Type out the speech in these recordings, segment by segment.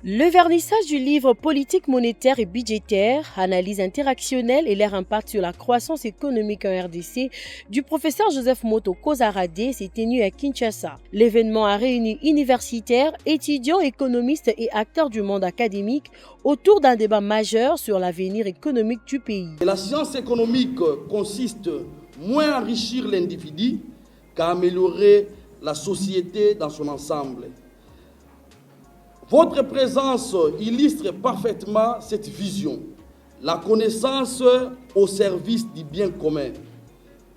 Le vernissage du livre Politique monétaire et budgétaire, analyse interactionnelle et leur impact sur la croissance économique en RDC du professeur Joseph Moto Kozarade s'est tenu à Kinshasa. L'événement a réuni universitaires, étudiants, économistes et acteurs du monde académique autour d'un débat majeur sur l'avenir économique du pays. La science économique consiste moins à enrichir l'individu qu'à améliorer la société dans son ensemble. Votre présence illustre parfaitement cette vision, la connaissance au service du bien commun.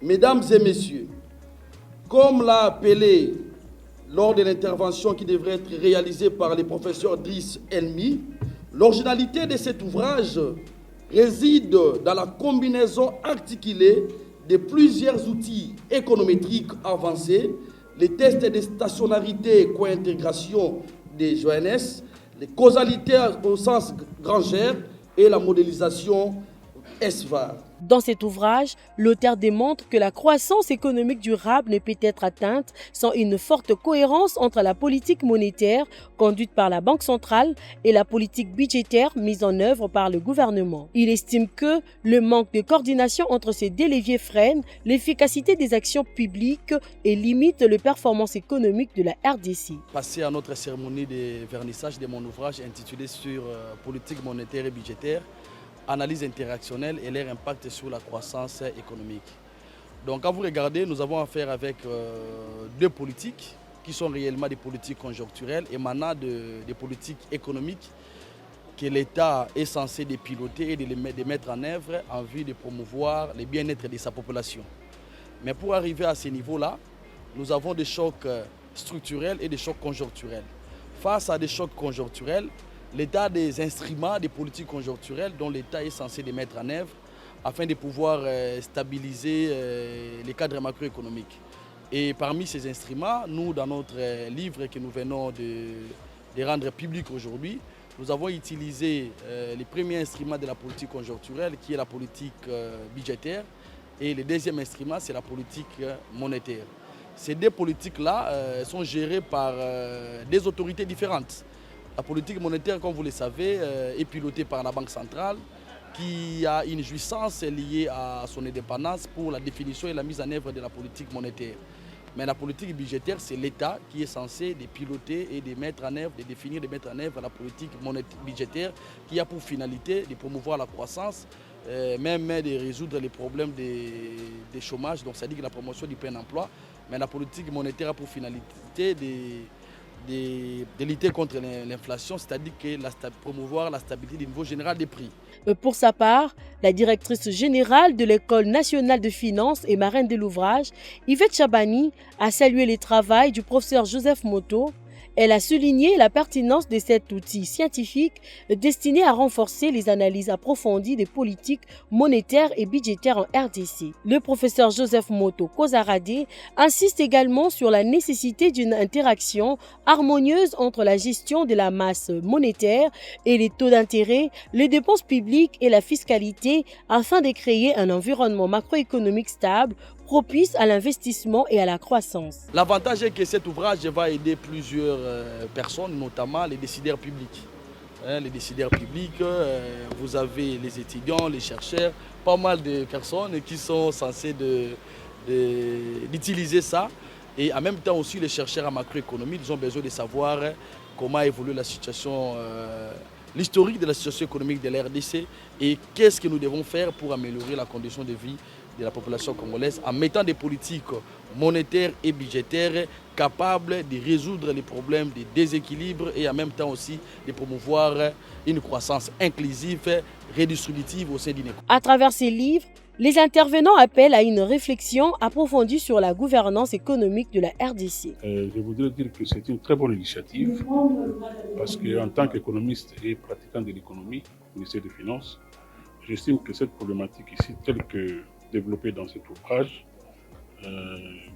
Mesdames et messieurs, comme l'a appelé lors de l'intervention qui devrait être réalisée par le professeur Driss Elmi, l'originalité de cet ouvrage réside dans la combinaison articulée de plusieurs outils économétriques avancés, les tests de stationnarité et co-intégration des JONS, les causalités au sens Granger et la modélisation SVAR. Dans cet ouvrage, l'auteur démontre que la croissance économique durable ne peut être atteinte sans une forte cohérence entre la politique monétaire conduite par la Banque centrale et la politique budgétaire mise en œuvre par le gouvernement. Il estime que le manque de coordination entre ces deux leviers freine l'efficacité des actions publiques et limite les performances économiques de la RDC. Passer à notre cérémonie de vernissage de mon ouvrage intitulé sur politique monétaire et budgétaire, analyse interactionnelle et leur impact sur la croissance économique. Donc quand vous regardez, nous avons affaire avec deux politiques qui sont réellement des politiques conjoncturelles émanant des politiques économiques que l'État est censé de piloter et de mettre en œuvre en vue de promouvoir le bien-être de sa population. Mais pour arriver à ce niveau-là, nous avons des chocs structurels et des chocs conjoncturels. Face à des chocs conjoncturels, l'État a des instruments des politiques conjoncturelles dont l'État est censé les mettre en œuvre afin de pouvoir stabiliser les cadres macroéconomiques. Et parmi ces instruments, nous, dans notre livre que nous venons de rendre public aujourd'hui, nous avons utilisé les premiers instruments de la politique conjoncturelle qui est la politique budgétaire et le deuxième instrument, c'est la politique monétaire. Ces deux politiques-là sont gérées par des autorités différentes. La politique monétaire, comme vous le savez, est pilotée par la Banque centrale qui a une jouissance liée à son indépendance pour la définition et la mise en œuvre de la politique monétaire. Mais la politique budgétaire, c'est l'État qui est censé de piloter et de mettre en œuvre, de définir, de mettre en œuvre la politique budgétaire qui a pour finalité de promouvoir la croissance, même de résoudre les problèmes des chômages, donc c'est-à-dire la promotion du plein emploi. Mais la politique monétaire a pour finalité de lutter contre l'inflation, c'est-à-dire promouvoir la stabilité du niveau général des prix. Pour sa part, la directrice générale de l'École nationale de finances et marraine de l'ouvrage, Yvette Chabani, a salué le travail du professeur Joseph Moto. Elle a souligné la pertinence de cet outil scientifique destiné à renforcer les analyses approfondies des politiques monétaires et budgétaires en RDC. Le professeur Joseph Moto Kozarade insiste également sur la nécessité d'une interaction harmonieuse entre la gestion de la masse monétaire et les taux d'intérêt, les dépenses publiques et la fiscalité afin de créer un environnement macroéconomique stable propice à l'investissement et à la croissance. L'avantage est que cet ouvrage va aider plusieurs personnes, notamment les décideurs publics. Les décideurs publics, vous avez les étudiants, les chercheurs, pas mal de personnes qui sont censées d'utiliser ça. Et en même temps aussi les chercheurs en macroéconomie, ils ont besoin de savoir comment évolue la situation, l'historique de la situation économique de l'RDC et qu'est-ce que nous devons faire pour améliorer la condition de vie de la population congolaise en mettant des politiques monétaires et budgétaires capables de résoudre les problèmes de déséquilibre et en même temps aussi de promouvoir une croissance inclusive, redistributive au sein d'une économie. À travers ces livres, les intervenants appellent à une réflexion approfondie sur la gouvernance économique de la RDC. Je voudrais dire que c'est une très bonne initiative parce qu'en tant qu'économiste et pratiquant de l'économie, ministère des Finances, j'estime que cette problématique ici, telle que développée dans cet ouvrage,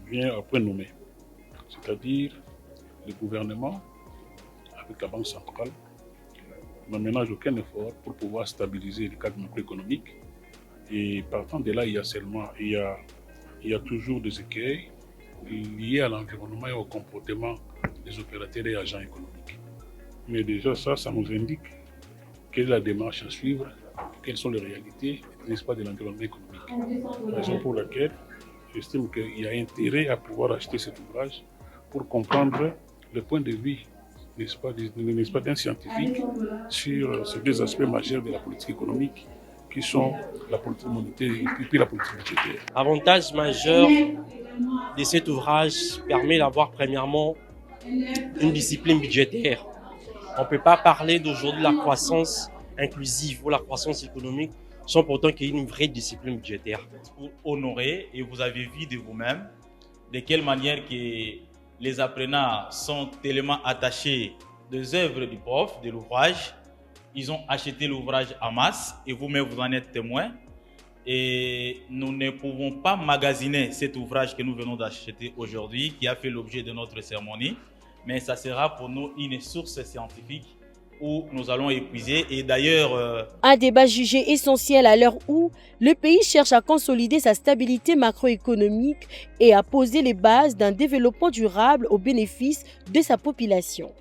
vient à point nommé. C'est-à-dire le gouvernement, avec la Banque centrale, ne ménage aucun effort pour pouvoir stabiliser le cadre macroéconomique. Et partant de là, il y a toujours des écueils liés à l'environnement et au comportement des opérateurs et agents économiques. Mais déjà ça nous indique quelle est la démarche à suivre, quelles sont les réalités, n'est-ce pas, de l'environnement économique. Raison pour laquelle j'estime qu'il y a intérêt à pouvoir acheter cet ouvrage pour comprendre le point de vue, n'est-ce pas, d'un scientifique sur ces deux aspects majeurs de la politique économique qui sont la politique monétaire et puis la politique budgétaire. L'avantage majeur de cet ouvrage permet d'avoir premièrement une discipline budgétaire. On ne peut pas parler d'aujourd'hui de la croissance inclusive ou la croissance économique sans pourtant qu'il y ait une vraie discipline budgétaire. Pour honorer, et vous avez vu de vous-même, de quelle manière que les apprenants sont tellement attachés des œuvres du prof, de l'ouvrage. Ils ont acheté l'ouvrage en masse et vous-même vous en êtes témoin. Et nous ne pouvons pas magasiner cet ouvrage que nous venons d'acheter aujourd'hui, qui a fait l'objet de notre cérémonie, mais ça sera pour nous une source scientifique où nous allons épuiser. Et d'ailleurs, un débat jugé essentiel à l'heure où le pays cherche à consolider sa stabilité macroéconomique et à poser les bases d'un développement durable au bénéfice de sa population.